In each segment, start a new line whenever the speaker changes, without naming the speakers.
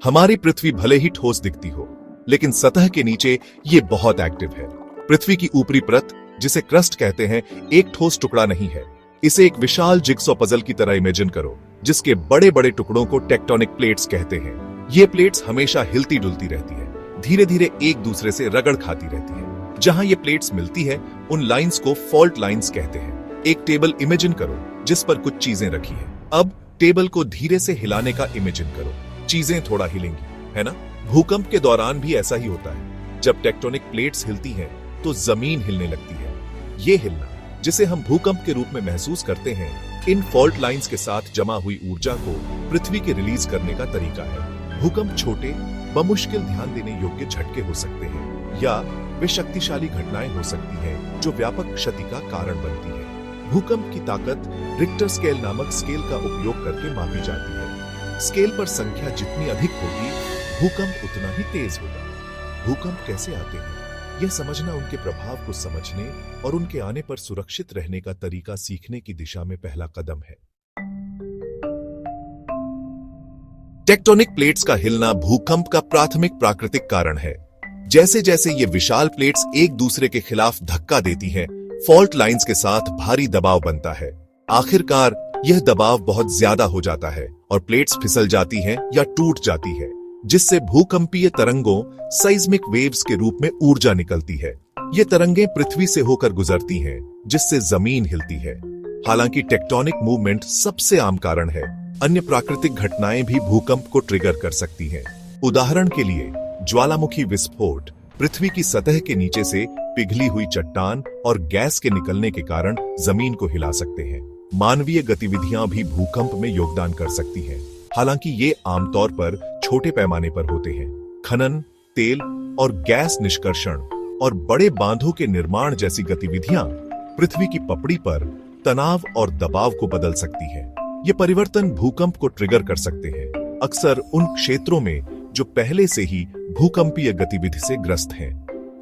हमारी पृथ्वी भले ही ठोस दिखती हो, लेकिन सतह के नीचे ये बहुत एक्टिव है। पृथ्वी की ऊपरी परत, जिसे क्रस्ट कहते हैं, एक ठोस टुकड़ा नहीं है। इसे एक विशाल जिगसॉ पजल की तरह इमेजिन करो, जिसके बड़े बड़े टुकड़ों को टेक्टोनिक प्लेट्स कहते हैं। ये प्लेट्स हमेशा हिलती डुलती रहती है, धीरे धीरे एक दूसरे से रगड़ खाती रहती है। जहां ये प्लेट्स मिलती है, उन लाइंस को फॉल्ट लाइंस कहते हैं। एक टेबल इमेजिन करो जिस पर कुछ चीजें रखी है। अब टेबल को धीरे से हिलाने का इमेजिन करो, चीजें थोड़ा हिलेंगी, है ना? भूकंप के दौरान भी ऐसा ही होता है। जब टेक्टोनिक प्लेट्स हिलती हैं, तो जमीन हिलने लगती है। ये हिलना, जिसे हम भूकंप के रूप में महसूस करते हैं, इन फॉल्ट लाइंस के साथ जमा हुई ऊर्जा को पृथ्वी के रिलीज करने का तरीका है। भूकंप छोटे, बमुश्किल ध्यान देने योग्य झटके हो सकते हैं, या वे शक्तिशाली घटनाएं हो सकती हैं जो व्यापक क्षति का कारण बनती है। भूकंप की ताकत रिक्टर स्केल नामक स्केल का उपयोग करके मापी जाती है। स्केल पर संख्या जितनी अधिक होगी, भूकंप उतना ही तेज होगा। भूकंप कैसे आते हैं, यह समझना उनके प्रभाव को समझने और उनके आने पर सुरक्षित रहने का तरीका सीखने की दिशा में पहला कदम है। टेक्टोनिक प्लेट्स का हिलना भूकंप का प्राथमिक प्राकृतिक कारण है। जैसे जैसे ये विशाल प्लेट्स एक दूसरे के खिलाफ धक्का देती हैं, फॉल्ट लाइंस के साथ भारी दबाव बनता है। आखिरकार यह दबाव बहुत ज्यादा हो जाता है और प्लेट्स फिसल जाती हैं या टूट जाती है, जिससे भूकंपीय तरंगों, साइज्मिक वेव्स के रूप में ऊर्जा निकलती है। ये तरंगें पृथ्वी से होकर गुजरती हैं, जिससे जमीन हिलती है। हालांकि टेक्टोनिक मूवमेंट सबसे आम कारण है, अन्य प्राकृतिक घटनाएं भी भूकंप को ट्रिगर कर सकती हैं। उदाहरण के लिए ज्वालामुखी विस्फोट, पृथ्वी की सतह के नीचे से पिघली हुई चट्टान और गैस के निकलने के कारण जमीन को हिला सकते हैं। मानवीय गतिविधियां भी भूकंप में योगदान कर सकती हैं, हालांकि ये आमतौर पर छोटे पैमाने पर होते हैं। खनन, तेल और गैस निष्कर्षण और बड़े बांधों के निर्माण जैसी गतिविधियां पृथ्वी की पपड़ी पर तनाव और दबाव को बदल सकती हैं। ये परिवर्तन भूकंप को ट्रिगर कर सकते हैं, अक्सर उन क्षेत्रों में जो पहले से ही भूकंपीय गतिविधि से ग्रस्त हैं।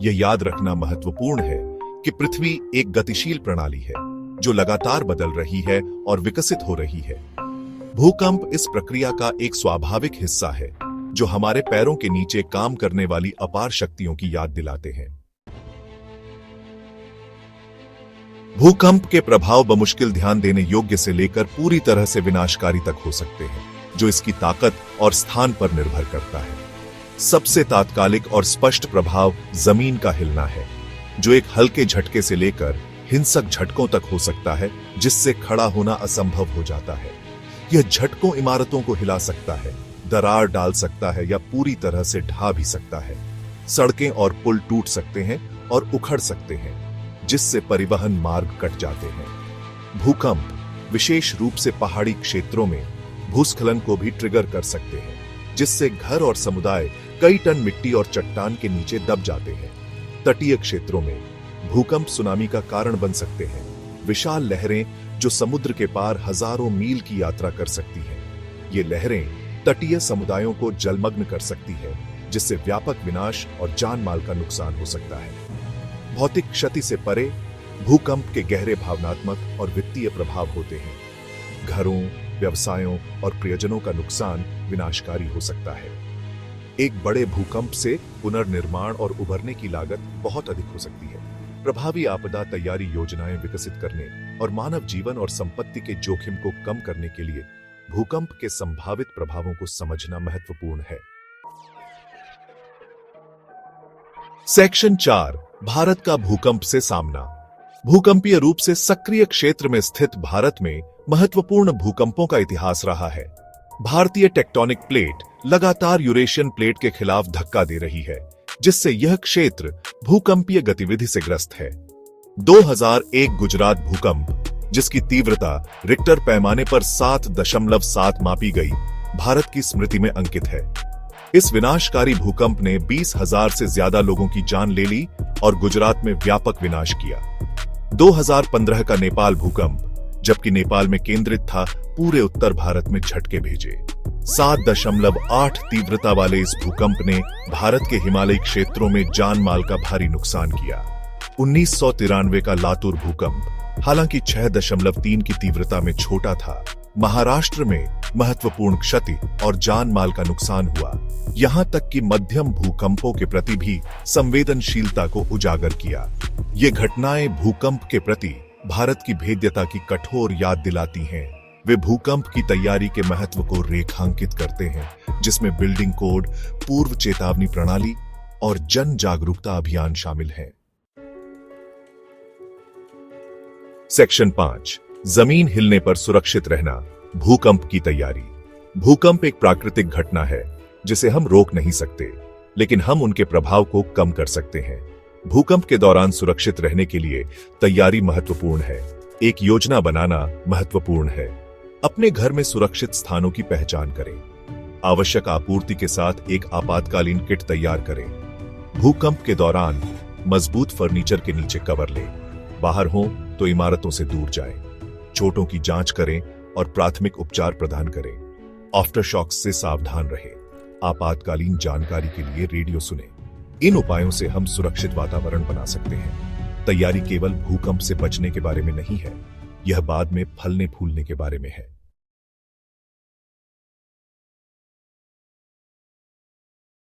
यह याद रखना महत्वपूर्ण है कि पृथ्वी एक गतिशील प्रणाली है जो लगातार बदल रही है और विकसित हो रही है। भूकंप इस प्रक्रिया का एक स्वाभाविक हिस्सा है, जो हमारे पैरों के नीचे काम करने वाली अपार शक्तियों की याद दिलाते हैं। भूकंप के प्रभाव बमुश्किल ध्यान देने योग्य से लेकर पूरी तरह से विनाशकारी तक हो सकते हैं, जो इसकी ताकत और स्थान पर निर्भर करता है। सबसे तात्कालिक और स्पष्ट प्रभाव जमीन का हिलना है, जो एक हल्के झटके से लेकर हिंसक झटकों तक हो सकता है, जिससे खड़ा होना असंभव हो जाता है। यह झटकों इमारतों को हिला सकता है, दरार डाल सकता है या पूरी तरह से ढा भी सकता है। सड़कें और पुल टूट सकते हैं और उखड़ सकते हैं, जिससे परिवहन मार्ग कट जाते हैं। भूकंप विशेष रूप से पहाड़ी क्षेत्रों में भूस्खलन को भी ट्रिगर कर सकते हैं, जिससे घर और समुदाय कई टन मिट्टी और चट्टान के नीचे दब जाते हैं। तटीय क्षेत्रों में भूकंप सुनामी का कारण बन सकते हैं, विशाल लहरें जो समुद्र के पार हजारों मील की यात्रा कर सकती हैं। ये लहरें तटीय समुदायों को जलमग्न कर सकती है, जिससे व्यापक विनाश और जान माल का नुकसान हो सकता है। भौतिक क्षति से परे भूकंप के गहरे भावनात्मक और वित्तीय प्रभाव होते हैं। घरों, व्यवसायों और प्रियजनों का नुकसान विनाशकारी हो सकता है। एक बड़े भूकंप से पुनर्निर्माण और उभरने की लागत बहुत अधिक हो सकती है। प्रभावी आपदा तैयारी योजनाएं विकसित करने और मानव जीवन और संपत्ति के जोखिम को कम करने के लिए भूकंप के संभावित प्रभावों को समझना महत्वपूर्ण है। सेक्शन 4, भारत का भूकंप से सामना। भूकंपीय रूप से सक्रिय क्षेत्र में स्थित भारत में महत्वपूर्ण भूकंपों का इतिहास रहा है। भारतीय टेक्टोनिक प्लेट लगातार यूरेशियन प्लेट के खिलाफ धक्का दे रही है, जिससे यह क्षेत्र भूकंपीय गतिविधि से ग्रस्त है। 2001 गुजरात भूकंप, जिसकी तीव्रता रिक्टर पैमाने पर 7.7 मापी गई, भारत की स्मृति में अंकित है। इस विनाशकारी भूकंप ने 20,000 से ज्यादा लोगों की जान ले ली और गुजरात में व्यापक विनाश किया। 2015 का नेपाल भूकंप, जबकि नेपाल में केंद्रित था, पूरे उत्तर भारत में झटके भेजे। 7.8 तीव्रता वाले इस भूकंप ने भारत के हिमालयी क्षेत्रों में जान माल का भारी नुकसान किया। 1993 का लातूर भूकंप, हालांकि 6.3 की तीव्रता में छोटा था, महाराष्ट्र में महत्वपूर्ण क्षति और जान माल का नुकसान हुआ। यहां तक कि मध्यम भूकंपों के प्रति भी संवेदनशीलता को उजागर किया। ये घटनाएं भूकंप के प्रति भारत की भेद्यता की कठोर याद दिलाती हैं। वे भूकंप की तैयारी के महत्व को रेखांकित करते हैं, जिसमें बिल्डिंग कोड, पूर्व चेतावनी प्रणाली और जन जागरूकता अभियान शामिल हैं। सेक्शन 5, जमीन हिलने पर सुरक्षित रहना, भूकंप की तैयारी। भूकंप एक प्राकृतिक घटना है जिसे हम रोक नहीं सकते, लेकिन हम उनके प्रभाव को कम कर सकते हैं। भूकंप के दौरान सुरक्षित रहने के लिए तैयारी महत्वपूर्ण है। एक योजना बनाना महत्वपूर्ण है। अपने घर में सुरक्षित स्थानों की पहचान करें। आवश्यक आपूर्ति के साथ एक आपातकालीन किट तैयार करें। भूकंप के दौरान मजबूत फर्नीचर के नीचे कवर लें। बाहर हो तो इमारतों से दूर जाएं। चोटों की जांच करें और प्राथमिक उपचार प्रदान करें। आफ्टर शॉक्स से सावधान रहें। आपातकालीन जानकारी के लिए रेडियो सुनें। इन उपायों से हम सुरक्षित वातावरण बना सकते हैं। तैयारी केवल भूकंप से बचने के बारे में नहीं है, यह बाद में फलने फूलने के बारे में है।